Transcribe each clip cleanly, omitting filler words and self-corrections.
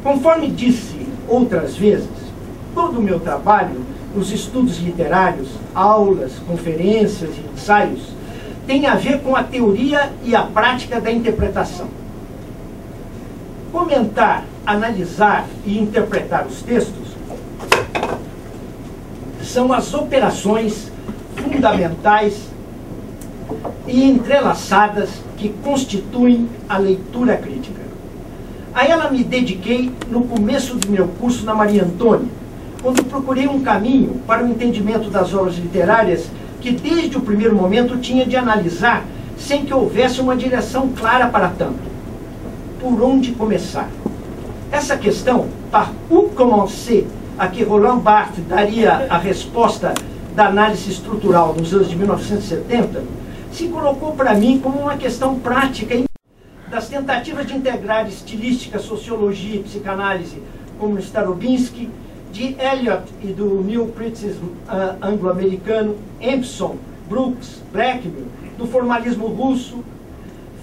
Conforme disse outras vezes, todo o meu trabalho, os estudos literários, aulas, conferências e ensaios, tem a ver com a teoria e a prática da interpretação. Comentar, analisar e interpretar os textos são as operações fundamentais e entrelaçadas que constituem a leitura crítica. A ela me dediquei no começo do meu curso na Maria Antônia, quando procurei um caminho para o entendimento das obras literárias que desde o primeiro momento tinha de analisar sem que houvesse uma direção clara para tanto. Por onde começar? Essa questão, par où commencer, a que Roland Barthes daria a resposta da análise estrutural nos anos de 1970, se colocou para mim como uma questão prática das tentativas de integrar estilística, sociologia e psicanálise, como Starobinsky, de Eliot e do New Criticism anglo-americano, Empson, Brooks, Blackmore, do formalismo russo.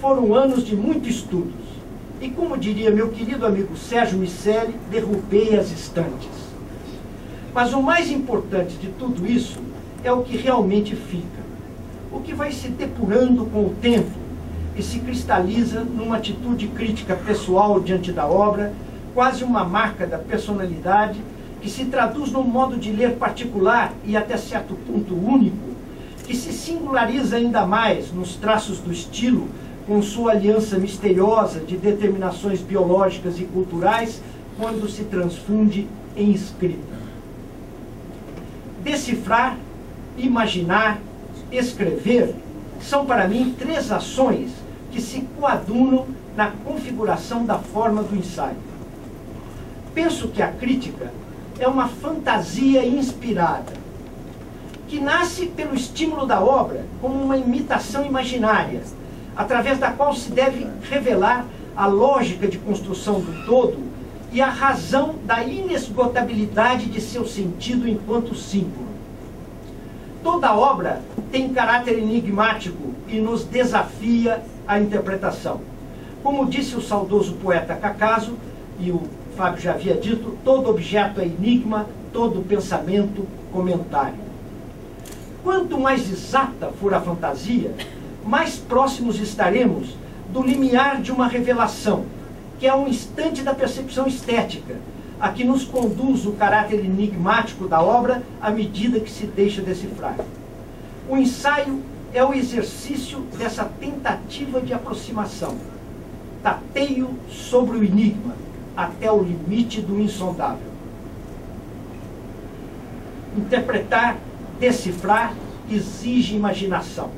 Foram anos de muito estudos. E como diria meu querido amigo Sérgio Miceli, derrubei as estantes. Mas o mais importante de tudo isso é o que realmente fica. O que vai se depurando com o tempo e se cristaliza numa atitude crítica pessoal diante da obra, quase uma marca da personalidade, que se traduz num modo de ler particular e até certo ponto único, que se singulariza ainda mais nos traços do estilo, com sua aliança misteriosa de determinações biológicas e culturais, quando se transfunde em escrita. Decifrar, imaginar, escrever são para mim três ações que se coadunam na configuração da forma do ensaio. Penso que a crítica é uma fantasia inspirada, que nasce pelo estímulo da obra como uma imitação imaginária, através da qual se deve revelar a lógica de construção do todo e a razão da inesgotabilidade de seu sentido enquanto símbolo. Toda obra tem caráter enigmático e nos desafia a interpretação. Como disse o saudoso poeta Cacaso, e o Fábio já havia dito, todo objeto é enigma, todo pensamento, comentário. Quanto mais exata for a fantasia, mais próximos estaremos do limiar de uma revelação, que é um instante da percepção estética, a que nos conduz o caráter enigmático da obra à medida que se deixa decifrar. O ensaio é o exercício dessa tentativa de aproximação. Tateio sobre o enigma, até o limite do insondável. Interpretar, decifrar, exige imaginação.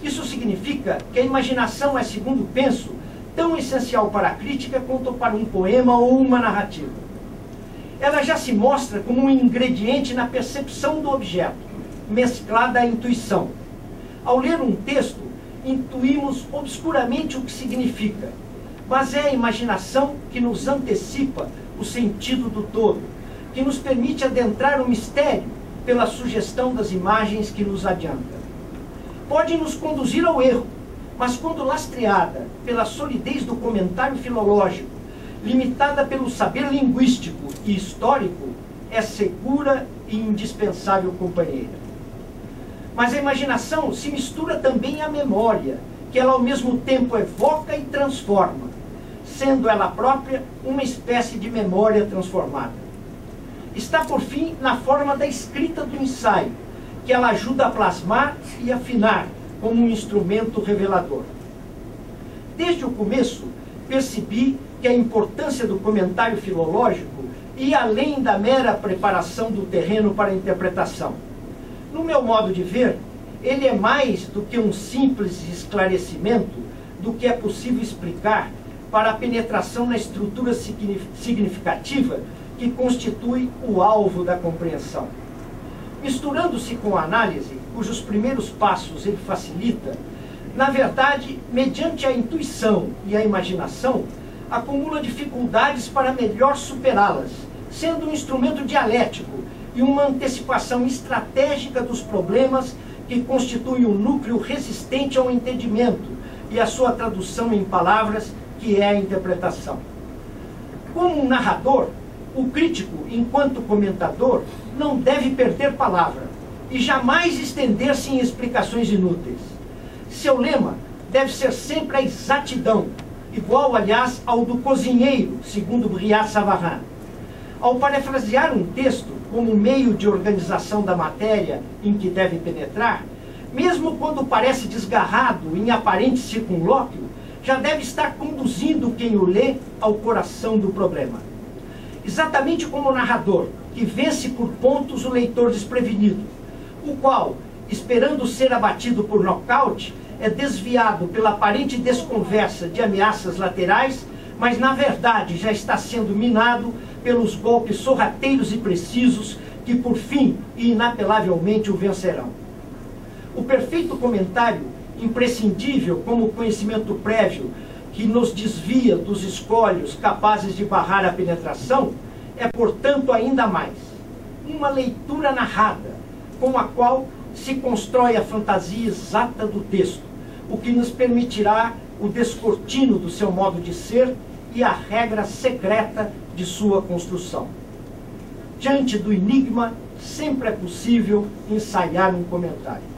Isso significa que a imaginação é, segundo penso, tão essencial para a crítica quanto para um poema ou uma narrativa. Ela já se mostra como um ingrediente na percepção do objeto, mesclada à intuição. Ao ler um texto, intuímos obscuramente o que significa, mas é a imaginação que nos antecipa o sentido do todo, que nos permite adentrar o mistério pela sugestão das imagens que nos adianta. Pode nos conduzir ao erro, mas quando lastreada pela solidez do comentário filológico, limitada pelo saber linguístico e histórico, é segura e indispensável companheira. Mas a imaginação se mistura também à memória, que ela ao mesmo tempo evoca e transforma, sendo ela própria uma espécie de memória transformada. Está, por fim, na forma da escrita do ensaio, que ela ajuda a plasmar e afinar como um instrumento revelador. Desde o começo, percebi que a importância do comentário filológico ia além da mera preparação do terreno para a interpretação. No meu modo de ver, ele é mais do que um simples esclarecimento do que é possível explicar para a penetração na estrutura significativa que constitui o alvo da compreensão. Misturando-se com a análise, cujos primeiros passos ele facilita, na verdade, mediante a intuição e a imaginação, acumula dificuldades para melhor superá-las, sendo um instrumento dialético e uma antecipação estratégica dos problemas que constituem um núcleo resistente ao entendimento e a sua tradução em palavras, que é a interpretação. Como um narrador, o crítico, enquanto comentador, não deve perder palavra e jamais estender-se em explicações inúteis. Seu lema deve ser sempre a exatidão, igual, aliás, ao do cozinheiro, segundo Brillat-Savarin. Ao parafrasear um texto como meio de organização da matéria em que deve penetrar, mesmo quando parece desgarrado em aparente circunlóquio, já deve estar conduzindo quem o lê ao coração do problema. Exatamente como o narrador, que vence por pontos o leitor desprevenido, o qual, esperando ser abatido por nocaute, é desviado pela aparente desconversa de ameaças laterais, mas na verdade já está sendo minado pelos golpes sorrateiros e precisos que por fim e inapelavelmente o vencerão. O perfeito comentário, imprescindível como conhecimento prévio que nos desvia dos escolhos capazes de barrar a penetração, é portanto ainda mais uma leitura narrada, com a qual se constrói a fantasia exata do texto, o que nos permitirá o descortino do seu modo de ser e a regra secreta de sua construção. Diante do enigma, sempre é possível ensaiar um comentário.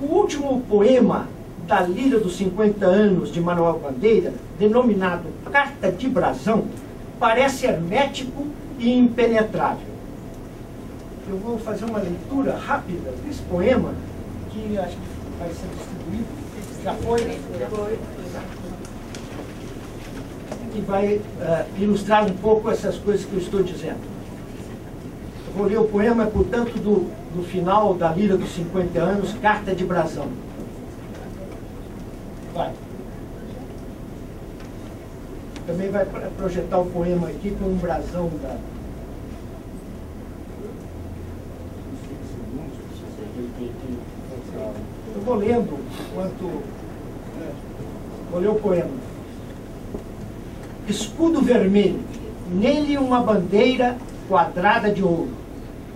O último poema da Lira dos 50 anos de Manuel Bandeira, denominado Carta de Brasão, parece hermético e impenetrável. Eu vou fazer uma leitura rápida desse poema, que acho que vai ser distribuído. Já foi? Que vai ilustrar um pouco essas coisas que eu estou dizendo. Eu vou ler o poema, portanto, do final da Lira dos 50 anos, Carta de Brasão. Vai. Também vai projetar o poema aqui com um brasão da... Eu vou lendo enquanto... Vou ler o poema. Escudo vermelho, nele uma bandeira quadrada de ouro,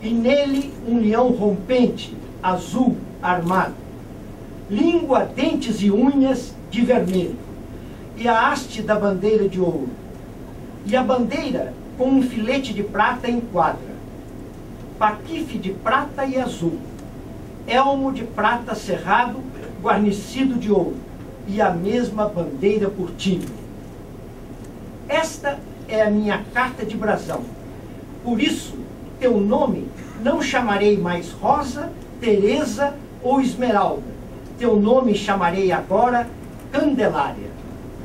e nele um leão rompente, azul, armado. Língua, dentes e unhas de vermelho, e a haste da bandeira de ouro. E a bandeira com um filete de prata enquadra, paquife de prata e azul, elmo de prata cerrado, guarnecido de ouro, e a mesma bandeira por time. Esta é a minha carta de brasão. Por isso, teu nome não chamarei mais Rosa, Teresa ou Esmeralda. Teu nome chamarei agora Candelária.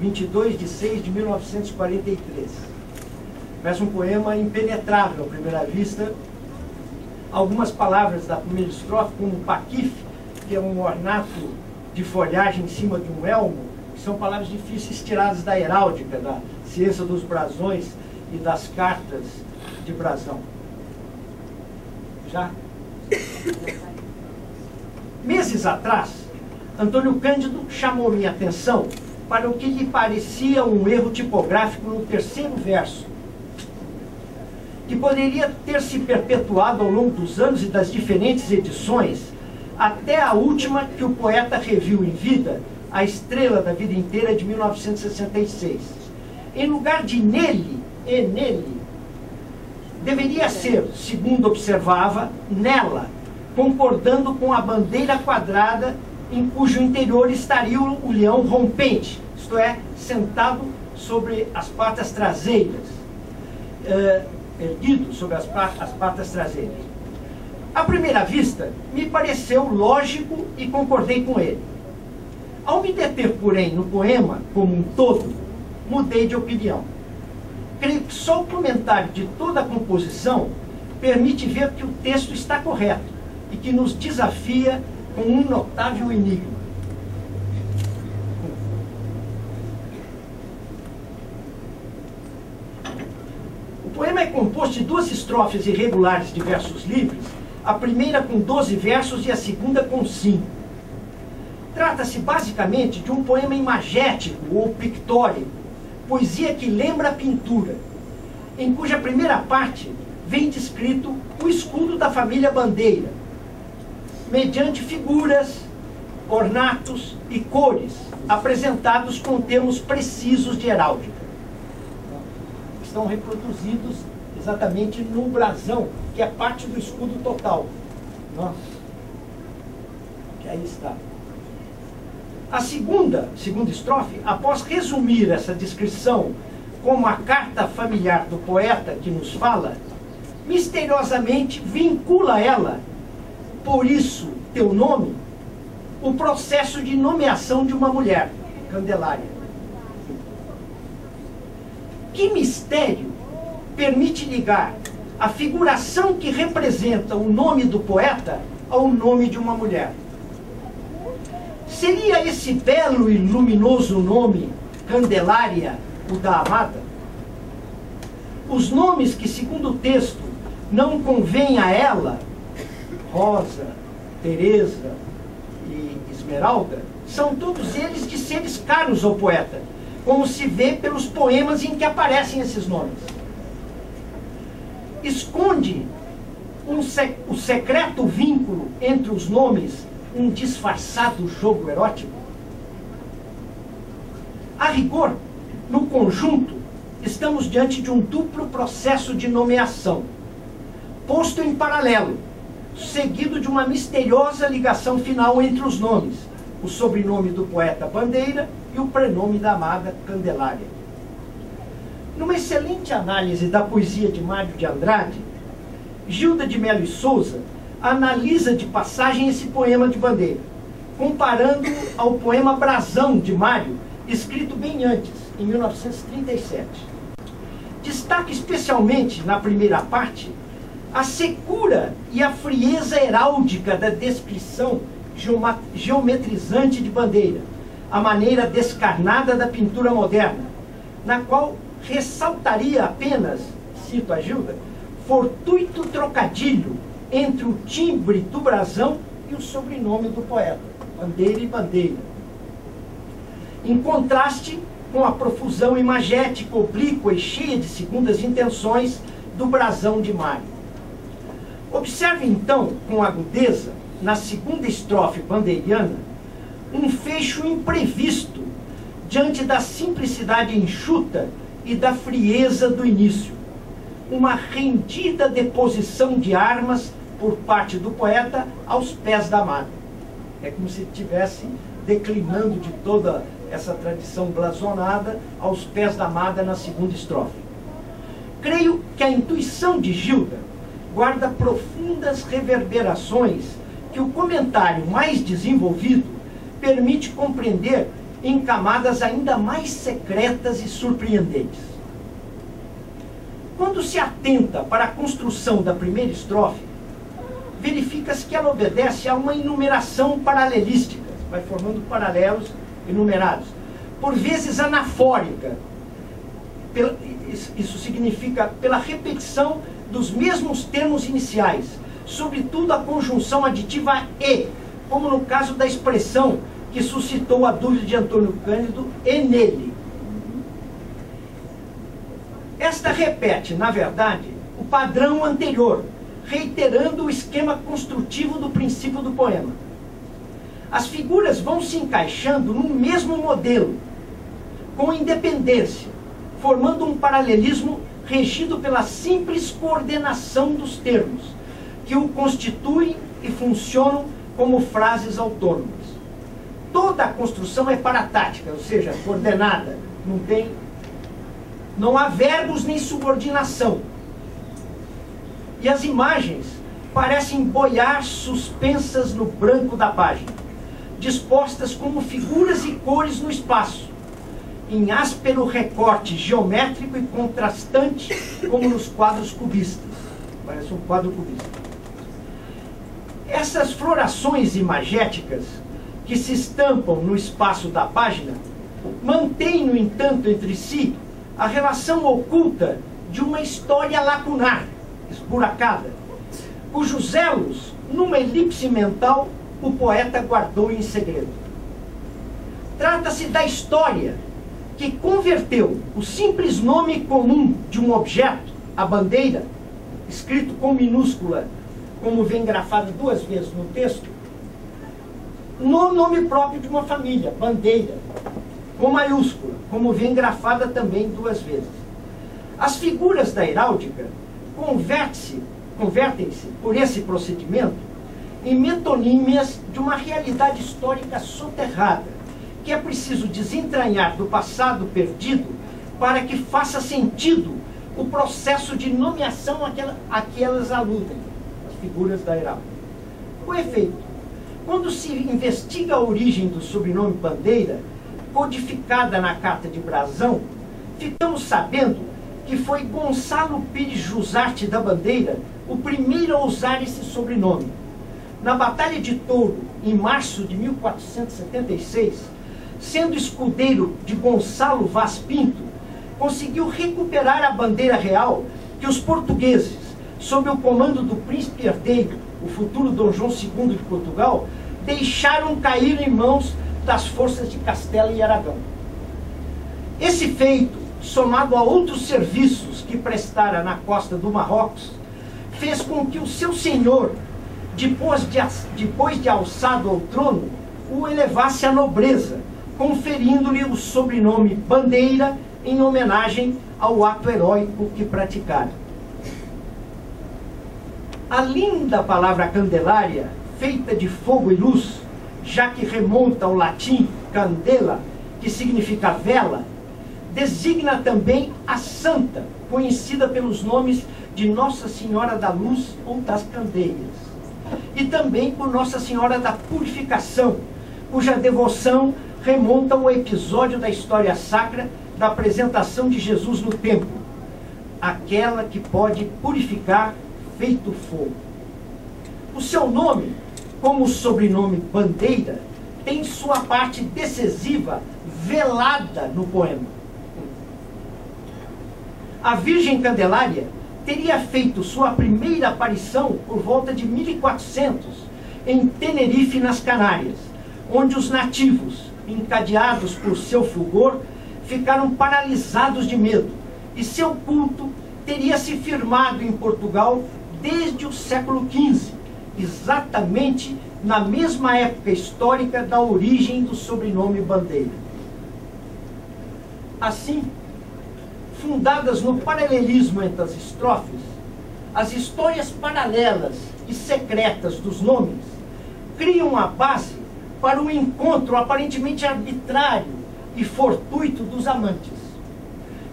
22/6/1943. Parece um poema impenetrável à primeira vista. Algumas palavras da primeira estrofe, como paquife, que é um ornato de folhagem em cima de um elmo, que são palavras difíceis tiradas da heráldica, da ciência dos brasões e das cartas de brasão. Já? Meses atrás, Antônio Cândido chamou minha atenção para o que lhe parecia um erro tipográfico no terceiro verso, que poderia ter se perpetuado ao longo dos anos e das diferentes edições, até a última que o poeta reviu em vida, A Estrela da Vida Inteira, de 1966. Em lugar de nele e nele, deveria ser, segundo observava, nela, concordando com a bandeira quadrada em cujo interior estaria o leão rompente, isto é, sentado sobre as patas traseiras, erguido sobre as patas traseiras. À primeira vista, me pareceu lógico e concordei com ele. Ao me deter, porém, no poema como um todo, mudei de opinião. Creio que só o comentário de toda a composição permite ver que o texto está correto e que nos desafia com um notável enigma. O poema é composto de duas estrofes irregulares de versos livres, a primeira com 12 versos e a segunda com 5. Trata-se basicamente de um poema imagético ou pictórico, poesia que lembra a pintura, em cuja primeira parte vem descrito o escudo da família Bandeira, mediante figuras, ornatos e cores apresentados com termos precisos de heráldica. estão reproduzidos exatamente no brasão, que é parte do escudo total. Nossa. Que aí está. A segunda estrofe, após resumir essa descrição como a carta familiar do poeta que nos fala, misteriosamente vincula ela, por isso teu nome, o processo de nomeação de uma mulher, Candelária. Que mistério permite ligar a figuração que representa o nome do poeta ao nome de uma mulher? Seria esse belo e luminoso nome, Candelária, o da amada? Os nomes que, segundo o texto, não convêm a ela, Rosa, Teresa e Esmeralda, são todos eles de seres caros ao poeta, como se vê pelos poemas em que aparecem esses nomes. Esconde o secreto vínculo entre os nomes um disfarçado jogo erótico? A rigor, no conjunto, estamos diante de um duplo processo de nomeação, posto em paralelo, seguido de uma misteriosa ligação final entre os nomes, o sobrenome do poeta Bandeira e o prenome da amada Candelária. Numa excelente análise da poesia de Mário de Andrade, Gilda de Melo e Souza analisa de passagem esse poema de Bandeira, comparando-o ao poema Brasão de Mário, escrito bem antes, em 1937. Destaca especialmente, na primeira parte, a secura e a frieza heráldica da descrição geometrizante de Bandeira, a maneira descarnada da pintura moderna, na qual ressaltaria apenas, cito a Gilda, fortuito trocadilho entre o timbre do brasão e o sobrenome do poeta, Bandeira e Bandeira. Em contraste com a profusão imagética, oblíqua e cheia de segundas intenções do brasão de Mário. Observe então, com agudeza, na segunda estrofe bandeiriana, um fecho imprevisto diante da simplicidade enxuta e da frieza do início. Uma rendida deposição de armas por parte do poeta aos pés da amada. É como se estivesse declinando de toda essa tradição blasonada aos pés da amada na segunda estrofe. Creio que a intuição de Gilda guarda profundas reverberações que o comentário mais desenvolvido permite compreender em camadas ainda mais secretas e surpreendentes. Quando se atenta para a construção da primeira estrofe, verifica-se que ela obedece a uma enumeração paralelística, vai formando paralelos enumerados, por vezes anafórica. Isso significa pela repetição dos mesmos termos iniciais, sobretudo a conjunção aditiva e, como no caso da expressão que suscitou a dúvida de Antônio Cândido, e nele. Esta repete, na verdade, o padrão anterior, reiterando o esquema construtivo do princípio do poema. As figuras vão se encaixando no mesmo modelo, com independência, formando um paralelismo regido pela simples coordenação dos termos, que o constituem e funcionam como frases autônomas. Toda a construção é paratática, ou seja, coordenada, não há verbos nem subordinação. E as imagens parecem boiar suspensas no branco da página, dispostas como figuras e cores no espaço, em áspero recorte geométrico e contrastante, como nos quadros cubistas. Parece um quadro cubista. Essas florações imagéticas, que se estampam no espaço da página, mantêm, no entanto, entre si a relação oculta de uma história lacunar, esburacada, cujos elos, numa elipse mental, o poeta guardou em segredo. Trata-se da história que converteu o simples nome comum de um objeto, a bandeira, escrito com minúscula, como vem grafado 2 vezes no texto, no nome próprio de uma família, Bandeira, com maiúscula, como vem grafada também 2 vezes. As figuras da heráldica convertem-se, por esse procedimento, em metonímias de uma realidade histórica soterrada, que é preciso desentranhar do passado perdido para que faça sentido o processo de nomeação a que elas aludem, as figuras da heráldica. Com efeito, quando se investiga a origem do sobrenome Bandeira, codificada na Carta de Brasão, ficamos sabendo que foi Gonçalo Pires Jusarte da Bandeira o primeiro a usar esse sobrenome. Na Batalha de Touro, em março de 1476, sendo escudeiro de Gonçalo Vaz Pinto, conseguiu recuperar a bandeira real que os portugueses, sob o comando do príncipe herdeiro, o futuro Dom João II de Portugal, deixaram cair em mãos das forças de Castela e Aragão. Esse feito, somado a outros serviços que prestara na costa do Marrocos, fez com que o seu senhor, depois de alçado ao trono, o elevasse à nobreza, conferindo-lhe o sobrenome Bandeira em homenagem ao ato heróico que praticara. A linda palavra Candelária, feita de fogo e luz, já que remonta ao latim candela, que significa vela, designa também a santa, conhecida pelos nomes de Nossa Senhora da Luz ou das Candeias, e também por Nossa Senhora da Purificação, cuja devoção remonta ao episódio da história sacra da apresentação de Jesus no templo, aquela que pode purificar feito fogo. O seu nome, como o sobrenome Bandeira, tem sua parte decisiva velada no poema. A Virgem Candelária teria feito sua primeira aparição por volta de 1400 em Tenerife, nas Canárias, onde os nativos, encadeados por seu fulgor, ficaram paralisados de medo, e seu culto teria se firmado em Portugal desde o século XV, exatamente na mesma época histórica da origem do sobrenome Bandeira. Assim, fundadas no paralelismo entre as estrofes, as histórias paralelas e secretas dos nomes criam a base para o encontro aparentemente arbitrário e fortuito dos amantes,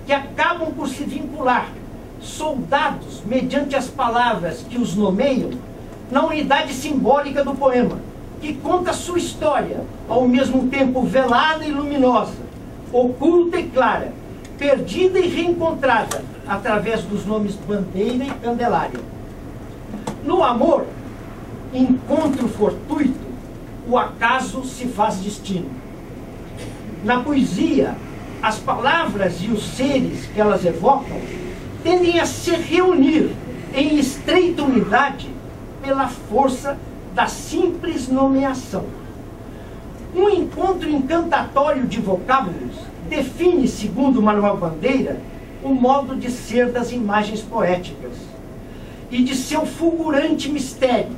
que acabam por se vincular, soldados mediante as palavras que os nomeiam, na unidade simbólica do poema, que conta sua história, ao mesmo tempo velada e luminosa, oculta e clara, perdida e reencontrada através dos nomes Bandeira e Candelária. No amor, encontro fortuito, o acaso se faz destino. Na poesia, as palavras e os seres que elas evocam tendem a se reunir em estreita unidade pela força da simples nomeação. Um encontro encantatório de vocábulos define, segundo Manuel Bandeira, o modo de ser das imagens poéticas e de seu fulgurante mistério,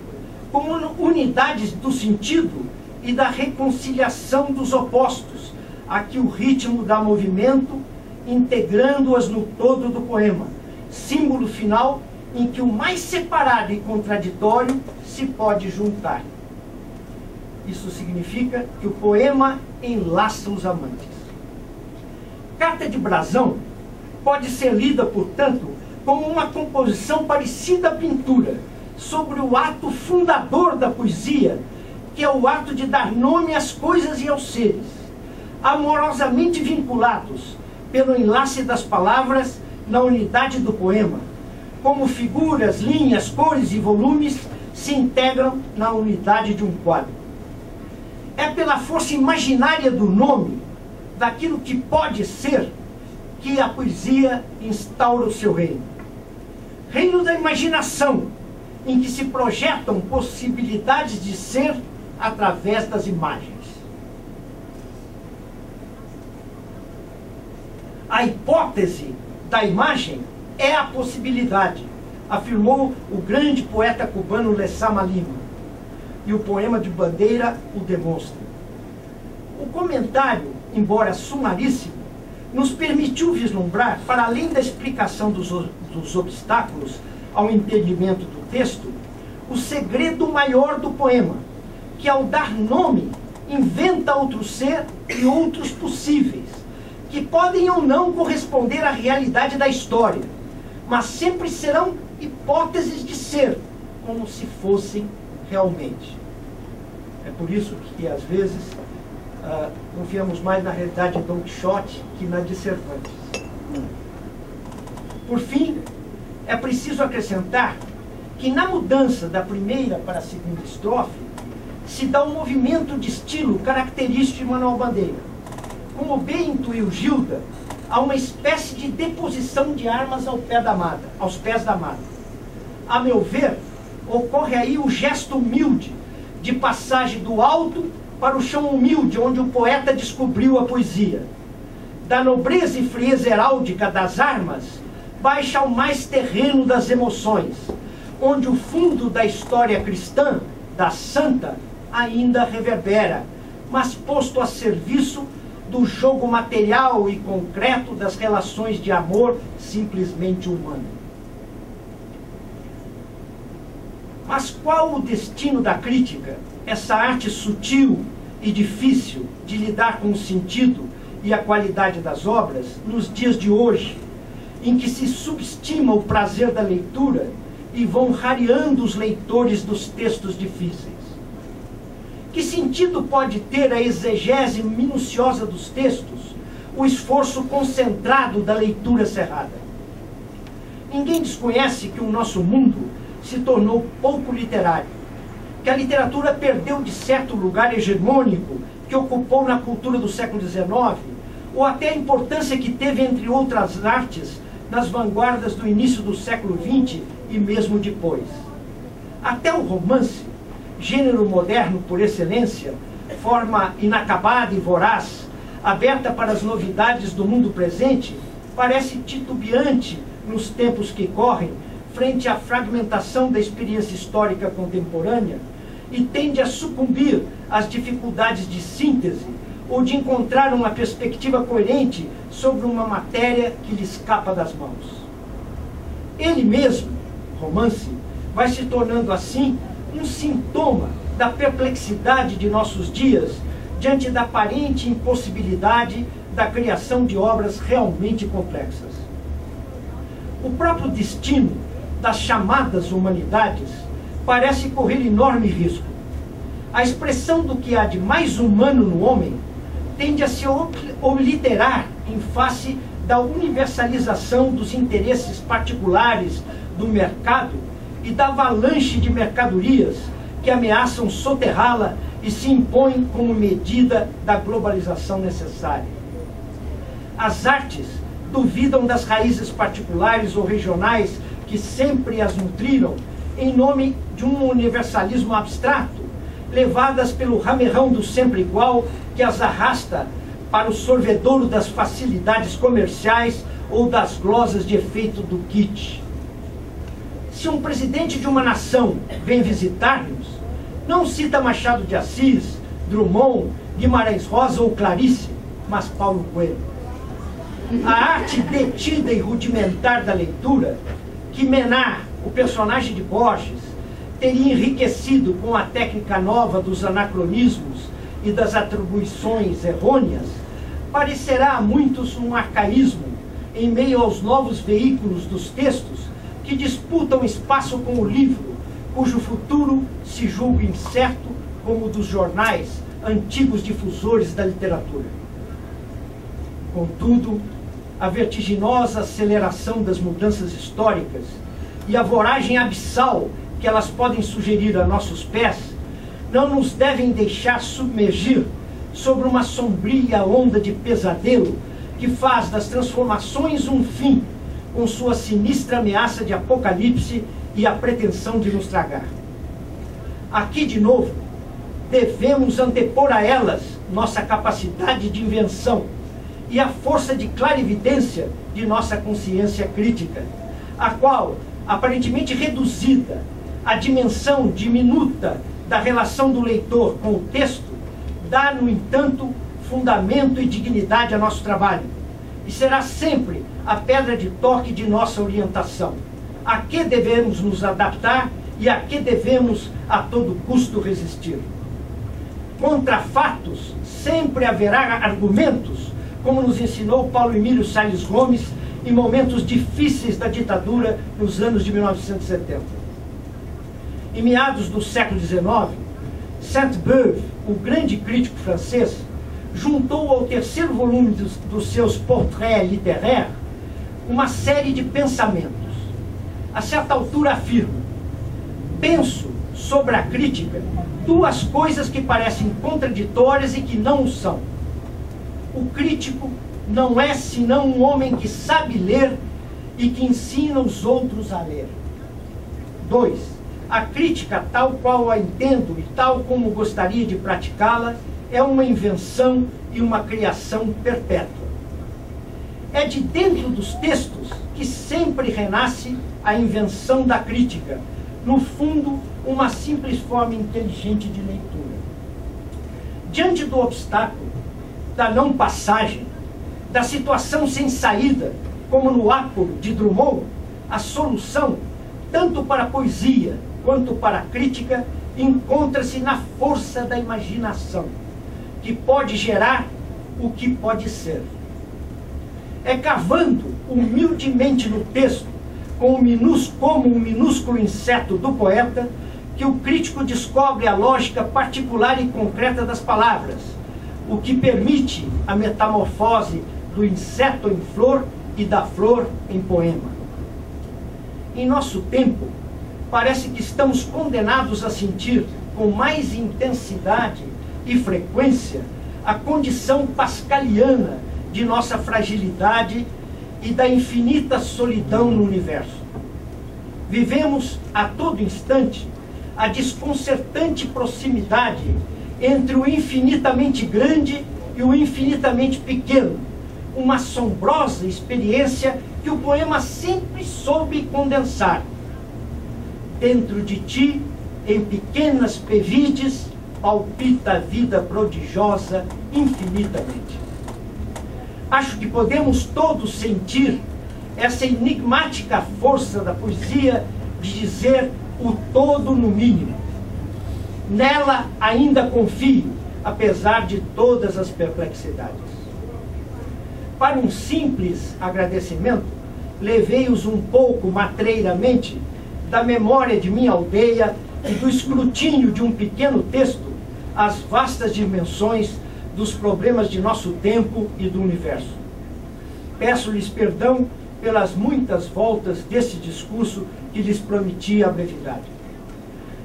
como unidades do sentido e da reconciliação dos opostos, a que o ritmo dá movimento, integrando-as no todo do poema, símbolo final em que o mais separado e contraditório se pode juntar. Isso significa que o poema enlaça os amantes. Carta de Brasão pode ser lida, portanto, como uma composição parecida à pintura, sobre o ato fundador da poesia, que é o ato de dar nome às coisas e aos seres, amorosamente vinculados pelo enlace das palavras na unidade do poema, como figuras, linhas, cores e volumes se integram na unidade de um quadro. É pela força imaginária do nome, daquilo que pode ser, que a poesia instaura o seu reino. Reino da imaginação, em que se projetam possibilidades de ser através das imagens. A hipótese da imagem é a possibilidade, afirmou o grande poeta cubano Lezama Lima, e o poema de Bandeira o demonstra. O comentário, embora sumaríssimo, nos permitiu vislumbrar, para além da explicação dos obstáculos ao entendimento do texto, o segredo maior do poema, que ao dar nome, inventa outro ser e outros possíveis, que podem ou não corresponder à realidade da história, mas sempre serão hipóteses de ser, como se fossem realmente. É por isso que, às vezes, confiamos mais na realidade de Dom Quixote que na de Cervantes. Por fim, é preciso acrescentar que na mudança da primeira para a segunda estrofe se dá um movimento de estilo característico de Manuel Bandeira. Como bem intuiu Gilda, há uma espécie de deposição de armas aos pés da amada. A meu ver, ocorre aí o gesto humilde de passagem do alto para o chão humilde, onde o poeta descobriu a poesia. Da nobreza e frieza heráldica das armas, baixa ao mais terreno das emoções, onde o fundo da história cristã, da santa, ainda reverbera, mas posto a serviço do jogo material e concreto das relações de amor simplesmente humano. Mas qual o destino da crítica, essa arte sutil e difícil de lidar com o sentido e a qualidade das obras nos dias de hoje, em que se subestima o prazer da leitura e vão rareando os leitores dos textos difíceis? Que sentido pode ter a exegese minuciosa dos textos, o esforço concentrado da leitura cerrada? Ninguém desconhece que o nosso mundo se tornou pouco literário, que a literatura perdeu de certo lugar hegemônico que ocupou na cultura do século XIX, ou até a importância que teve, entre outras artes, nas vanguardas do início do século XX e mesmo depois. Até o romance, gênero moderno por excelência, forma inacabada e voraz, aberta para as novidades do mundo presente, parece titubeante nos tempos que correm, frente à fragmentação da experiência histórica contemporânea, e tende a sucumbir às dificuldades de síntese ou de encontrar uma perspectiva coerente sobre uma matéria que lhe escapa das mãos. Ele mesmo, romance, vai se tornando assim um sintoma da perplexidade de nossos dias diante da aparente impossibilidade da criação de obras realmente complexas. O próprio destino das chamadas humanidades parece correr enorme risco. A expressão do que há de mais humano no homem tende a se obliterar em face da universalização dos interesses particulares do mercado e da avalanche de mercadorias que ameaçam soterrá-la e se impõem como medida da globalização necessária. As artes duvidam das raízes particulares ou regionais que sempre as nutriram em nome de um universalismo abstrato, levadas pelo ramerrão do sempre igual que as arrasta para o sorvedouro das facilidades comerciais ou das glosas de efeito do kit. Se um presidente de uma nação vem visitar-nos, não cita Machado de Assis, Drummond, Guimarães Rosa ou Clarice, mas Paulo Coelho. A arte detida e rudimentar da leitura, que Menard, o personagem de Borges, teria enriquecido com a técnica nova dos anacronismos e das atribuições errôneas, parecerá a muitos um arcaísmo em meio aos novos veículos dos textos que disputam espaço com o livro, cujo futuro se julga incerto como o dos jornais, antigos difusores da literatura. Contudo, a vertiginosa aceleração das mudanças históricas e a voragem abissal que elas podem sugerir a nossos pés não nos devem deixar submergir sobre uma sombria onda de pesadelo que faz das transformações um fim, com sua sinistra ameaça de apocalipse e a pretensão de nos tragar. Aqui, de novo, devemos antepor a elas nossa capacidade de invenção e a força de clarividência de nossa consciência crítica, a qual, aparentemente reduzida à dimensão diminuta da relação do leitor com o texto, dá, no entanto, fundamento e dignidade a nosso trabalho, e será sempre a pedra de toque de nossa orientação. A que devemos nos adaptar e a que devemos a todo custo resistir. Contra fatos sempre haverá argumentos, como nos ensinou Paulo Emílio Salles Gomes em momentos difíceis da ditadura nos anos de 1970. Em meados do século XIX, Sainte-Beuve, o grande crítico francês, juntou ao terceiro volume dos seus Portraits littéraires uma série de pensamentos. A certa altura afirma: penso sobre a crítica duas coisas que parecem contraditórias e que não o são. O crítico não é senão um homem que sabe ler e que ensina os outros a ler. 2. A crítica, tal qual a entendo e tal como gostaria de praticá-la, é uma invenção e uma criação perpétua. É de dentro dos textos que sempre renasce a invenção da crítica, no fundo, uma simples forma inteligente de leitura. Diante do obstáculo, da não passagem, da situação sem saída, como no Áporo de Drummond, a solução, tanto para a poesia quanto para a crítica, encontra-se na força da imaginação, que pode gerar o que pode ser. É cavando humildemente no texto, como um minúsculo inseto do poeta, que o crítico descobre a lógica particular e concreta das palavras, o que permite a metamorfose do inseto em flor e da flor em poema. Em nosso tempo, parece que estamos condenados a sentir com mais intensidade e frequência a condição pascaliana de nossa fragilidade e da infinita solidão no universo. Vivemos a todo instante a desconcertante proximidade entre o infinitamente grande e o infinitamente pequeno, uma assombrosa experiência que o poema sempre soube condensar. Dentro de ti, em pequenas pevides, palpita a vida prodigiosa infinitamente. Acho que podemos todos sentir essa enigmática força da poesia de dizer o todo no mínimo. Nela ainda confio, apesar de todas as perplexidades. Para um simples agradecimento, levei-os um pouco matreiramente da memória de minha aldeia e do escrutínio de um pequeno texto às vastas dimensões dos problemas de nosso tempo e do universo. Peço-lhes perdão pelas muitas voltas desse discurso que lhes prometia a brevidade.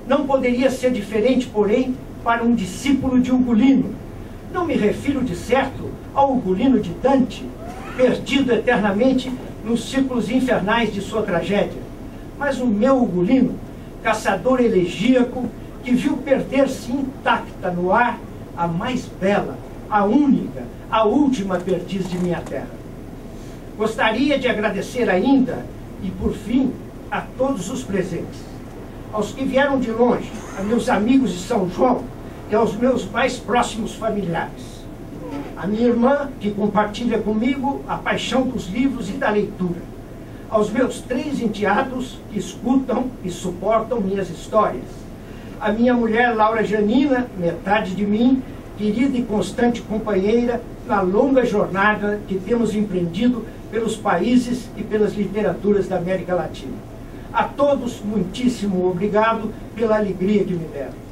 Não poderia ser diferente, porém, para um discípulo de Ugolino. Não me refiro, de certo, ao Ugolino de Dante, perdido eternamente nos círculos infernais de sua tragédia, mas o meu Ugolino, caçador elegíaco, que viu perder-se intacta no ar a mais bela, a única, a última perdiz de minha terra. Gostaria de agradecer ainda, e por fim, a todos os presentes, aos que vieram de longe, a meus amigos de São João e aos meus mais próximos familiares. A minha irmã, que compartilha comigo a paixão dos livros e da leitura. Aos meus 3 enteados, que escutam e suportam minhas histórias. A minha mulher, Laura Janina, metade de mim, querida e constante companheira na longa jornada que temos empreendido pelos países e pelas literaturas da América Latina. A todos, muitíssimo obrigado pela alegria que me deram.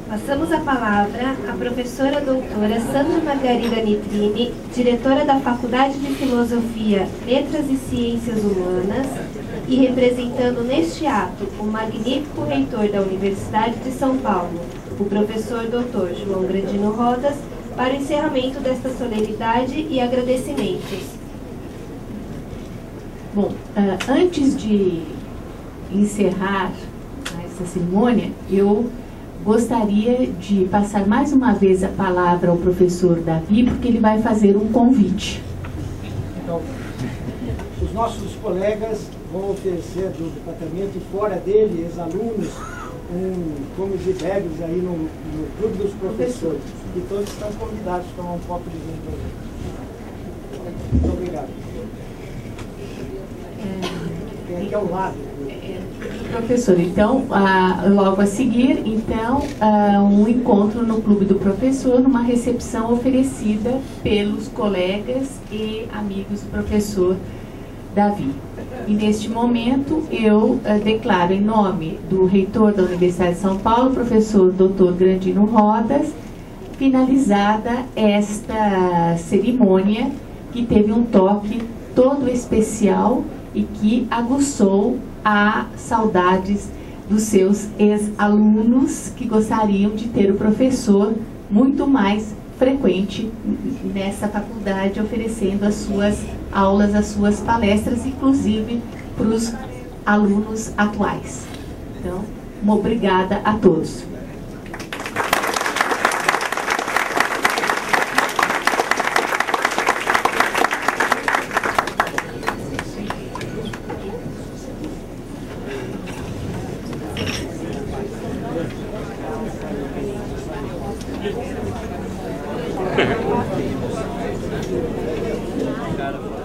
Passamos a palavra à professora doutora Sandra Margarida Nitrini, diretora da Faculdade de Filosofia, Letras e Ciências Humanas, e representando neste ato o magnífico reitor da Universidade de São Paulo, o professor doutor João Grandino Rodas, para o encerramento desta solenidade e agradecimentos. Bom, antes de encerrar essa cerimônia, eu gostaria de passar mais uma vez a palavra ao professor Davi, porque ele vai fazer um convite. Então, os nossos colegas vão oferecer do departamento e fora dele, ex-alunos, comos e bebes aí no Clube dos Professores. E todos estão convidados a tomar um copo de vinho também. Muito obrigado. Tem aqui ao lado. Professor, então, logo a seguir, então, um encontro no Clube do Professor, numa recepção oferecida pelos colegas e amigos do professor Davi. E neste momento, eu declaro em nome do reitor da Universidade de São Paulo, professor Dr. Grandino Rodas, finalizada esta cerimônia que teve um toque todo especial e que aguçou a saudades dos seus ex-alunos que gostariam de ter o professor muito mais frequente nessa faculdade, oferecendo as suas aulas, as suas palestras, inclusive para os alunos atuais. Então, uma obrigada a todos. Cara.